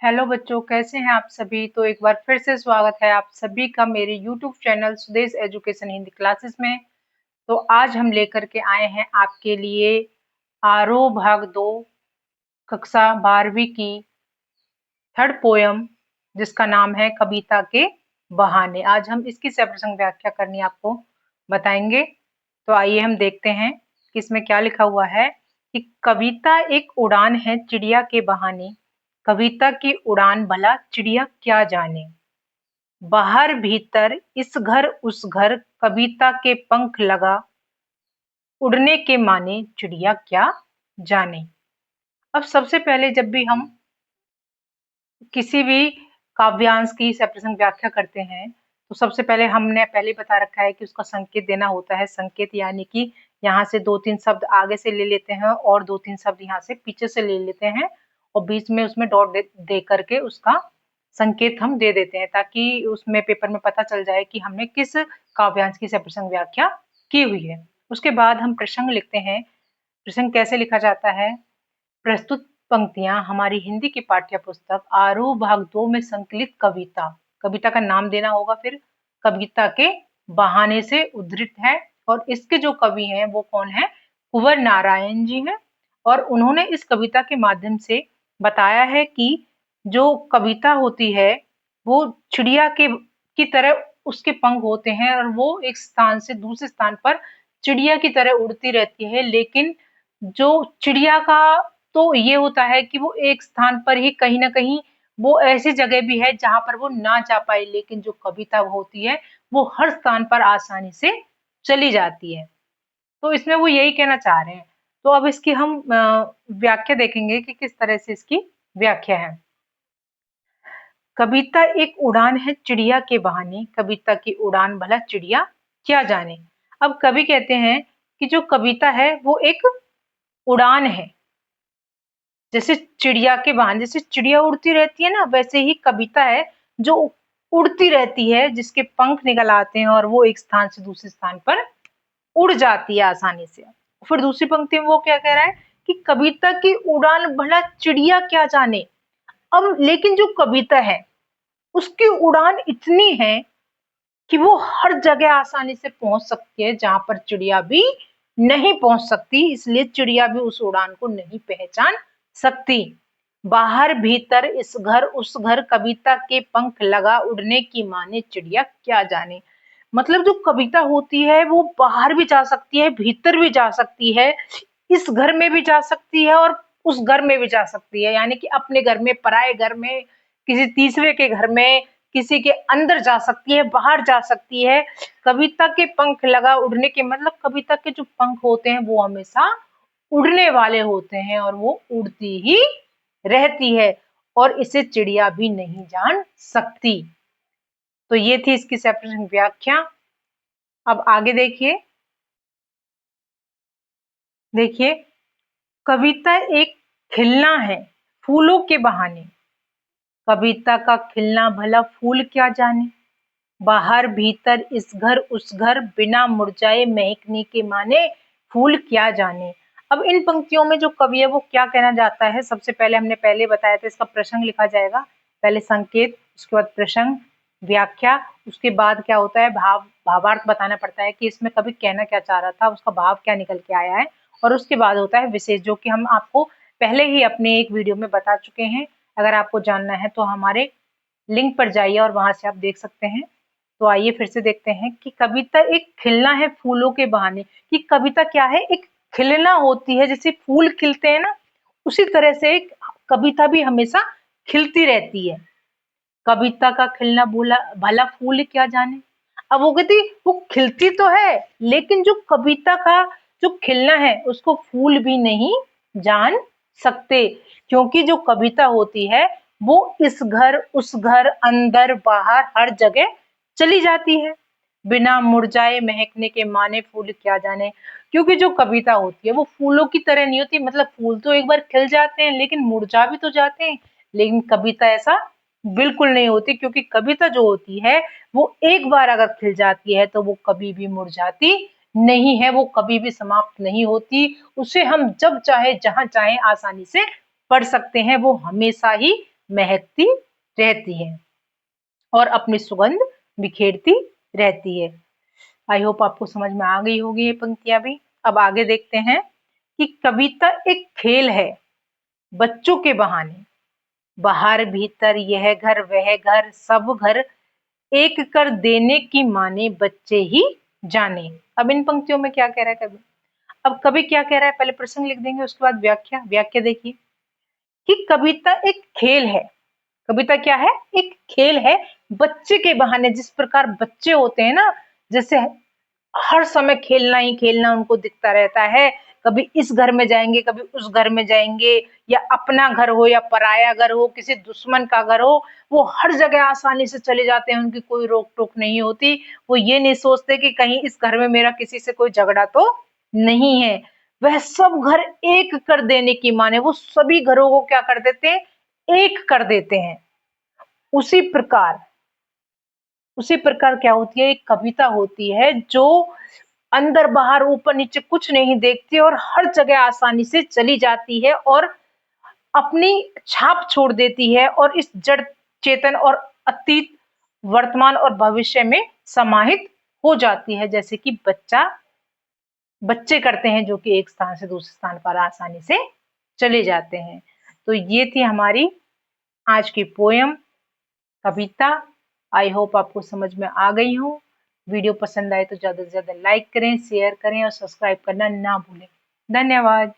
Hello बच्चों, कैसे हैं आप सभी। तो एक बार फिर से स्वागत है आप सभी का मेरे YouTube channel Sudesh education Hindi classes में। तो आज हम लेकर के आए हैं आपके लिए आरोह भाग 2 कक्षा 12वीं की थर्ड पोयम, जिसका नाम है कविता के बहाने। आज हम इसकी सप्रसंग व्याख्या करनी आपको बताएंगे। तो आइए हम देखते हैं कि इसमें क्या लिखा हुआ है कि कविता एक उड़ान है चिड़िया के बहाने। कविता की उड़ान भला चिड़िया क्या जाने। बाहर भीतर इस घर उस घर कविता के पंख लगा, उड़ने के माने चिड़िया क्या जाने। अब सबसे पहले जब भी हम किसी भी काव्यांश की सप्रसंग व्याख्या करते हैं तो सबसे पहले हमने पहले बता रखा है कि उसका संकेत देना होता है। संकेत यानी कि यहाँ से 2-3 शब्द आगे से ले लेते हैं और 2-3 शब्द यहाँ से पीछे से ले लेते हैं और बीच में उसमें डॉट दे करके उसका संकेत हम दे देते हैं, ताकि उसमें पेपर में पता चल जाए कि हमने किस काव्यांश की सप्रसंग व्याख्या की हुई है। उसके बाद हम प्रसंग लिखते हैं। प्रसंग कैसे लिखा जाता है। प्रस्तुत पंक्तियां हमारी हिंदी की पाठ्य पुस्तक आरोह भाग 2 में संकलित कविता, कविता का नाम देना होगा, फिर कविता के बहाने से उद्धृत है। और इसके जो कवि हैं वो कौन है, कुंवर नारायण जी हैं। और उन्होंने इस कविता के माध्यम से बताया है कि जो कविता होती है वो चिड़िया के की तरह उसके पंख होते हैं और वो एक स्थान से दूसरे स्थान पर चिड़िया की तरह उड़ती रहती है। लेकिन जो चिड़िया का तो ये होता है कि वो एक स्थान पर ही कहीं ना कहीं वो ऐसी जगह भी है जहां पर वो ना जा पाए, लेकिन जो कविता होती है वो हर स्थान पर आसानी से चली जाती है। तो इसमें वो यही कहना चाह रहे हैं। तो अब इसकी हम व्याख्या देखेंगे कि किस तरह से इसकी व्याख्या है। कविता एक उड़ान है चिड़िया के बहाने, कविता की उड़ान भला चिड़िया क्या जाने। अब कवि कहते हैं कि जो कविता है वो एक उड़ान है, जैसे चिड़िया के बहाने, जैसे चिड़िया उड़ती रहती है ना, वैसे ही कविता है जो उड़ती रहती है, जिसके पंख निकल आते हैं और वो एक स्थान से दूसरे स्थान पर उड़ जाती है आसानी से। फिर दूसरी पंक्ति में वो क्या कह रहा है कि कविता की उड़ान भला चिड़िया क्या जाने। अब लेकिन जो कविता है उसकी उड़ान इतनी है कि वो हर जगह आसानी से पहुंच सकती है जहां पर चिड़िया भी नहीं पहुंच सकती, इसलिए चिड़िया भी उस उड़ान को नहीं पहचान सकती। बाहर भीतर इस घर उस घर कविता के पंख लगा, उड़ने की माने चिड़िया क्या जाने। मतलब जो कविता होती है वो बाहर भी जा सकती है, भीतर भी जा सकती है, इस घर में भी जा सकती है और उस घर में भी जा सकती है, यानी कि अपने घर में, पराए घर में, किसी तीसरे के घर में, किसी के अंदर जा सकती है, बाहर जा सकती है। कविता के पंख लगा, उड़ने के मतलब कविता के जो पंख होते हैं वो हमेशा उड़ने वाले होते हैं और वो उड़ती ही रहती है और इसे चिड़िया भी नहीं जान सकती। तो ये थी इसकी सेपरेशन व्याख्या। अब आगे देखिए। देखिए, कविता एक खिलना है फूलों के बहाने। कविता का खिलना भला फूल क्या जाने। बाहर भीतर इस घर उस घर बिना मुरझाए महकने के माने फूल क्या जाने। अब इन पंक्तियों में जो कवि है वो क्या कहना चाहता है, सबसे पहले हमने पहले बताया था इसका प्रसंग लिखा जाएगा। पहले संकेत, उसके बाद प्रसंग, व्याख्या, उसके बाद क्या होता है भावार्थ बताना पड़ता है कि इसमें कवि कहना क्या चाह रहा था, उसका भाव क्या निकल के आया है। और उसके बाद होता है विशेष, जो कि हम आपको पहले ही अपने एक वीडियो में बता चुके हैं। अगर आपको जानना है तो हमारे लिंक पर जाइए और वहां से आप देख सकते हैं। तो आइए फिर से देखते हैं कि कविता एक खिलना है फूलों के बहाने। कि कविता क्या है, एक खिलना होती है, जैसे फूल खिलते हैं ना, उसी तरह से कविता भी हमेशा खिलती रहती है। कविता का खिलना भूला भला फूल क्या जाने। अब वो कहती वो खिलती तो है, लेकिन जो कविता का जो खिलना है उसको फूल भी नहीं जान सकते, क्योंकि जो कविता होती है वो इस घर उस घर अंदर बाहर हर जगह चली जाती है। बिना मुरझाए महकने के माने फूल क्या जाने। क्योंकि जो कविता होती है वो फूलों की तरह नहीं होती, मतलब फूल तो एक बार खिल जाते हैं लेकिन मुरझा भी तो जाते हैं, लेकिन कविता ऐसा बिल्कुल नहीं होती। क्योंकि कविता जो होती है वो एक बार अगर खिल जाती है तो वो कभी भी मुरझाती नहीं है, वो कभी भी समाप्त नहीं होती। उसे हम जब चाहे जहां चाहे आसानी से पढ़ सकते हैं, वो हमेशा ही महकती रहती है और अपनी सुगंध बिखेरती रहती है। आई होप आपको समझ में आ गई होगी ये पंक्तियां भी। अब आगे देखते हैं कि कविता एक खेल है बच्चों के बहाने, बाहर भीतर यह घर वह घर सब घर एक कर देने की माने बच्चे ही जाने। अब इन पंक्तियों में क्या कह रहा है कवि? अब कवि क्या कह रहा है, पहले प्रसंग लिख देंगे, उसके बाद व्याख्या। व्याख्या देखिए कि कविता एक खेल है। कविता क्या है? एक खेल है बच्चे के बहाने। जिस प्रकार बच्चे होते हैं ना, जैसे हर समय खेलना ही खेलना उनको दिखता रहता है, कभी इस घर में जाएंगे कभी उस घर में जाएंगे, या अपना घर हो या पराया घर हो, किसी दुश्मन का घर हो, वो हर जगह आसानी से चले जाते हैं, उनकी कोई रोक टोक नहीं होती। वो ये नहीं सोचते कि कहीं इस घर में मेरा किसी से कोई झगड़ा तो नहीं है। वह सब घर एक कर देने की माने वो सभी घरों को क्या कर देते हैं? एक कर देते हैं। उसी प्रकार क्या होती है? एक कविता होती है जो अंदर बाहर ऊपर नीचे कुछ नहीं देखती और हर जगह आसानी से चली जाती है और अपनी छाप छोड़ देती है और इस जड़ चेतन और अतीत, वर्तमान और भविष्य में समाहित हो जाती है, जैसे कि बच्चे करते हैं जो कि एक स्थान से दूसरे स्थान पर आसानी से चले जाते हैं। तो ये थी हमारी आज की पोयम, कविता। आई होप आपको समझ में आ गई हो। वीडियो पसंद आए तो ज्यादा से ज्यादा लाइक करें, शेयर करें और सब्सक्राइब करना ना भूलें। धन्यवाद।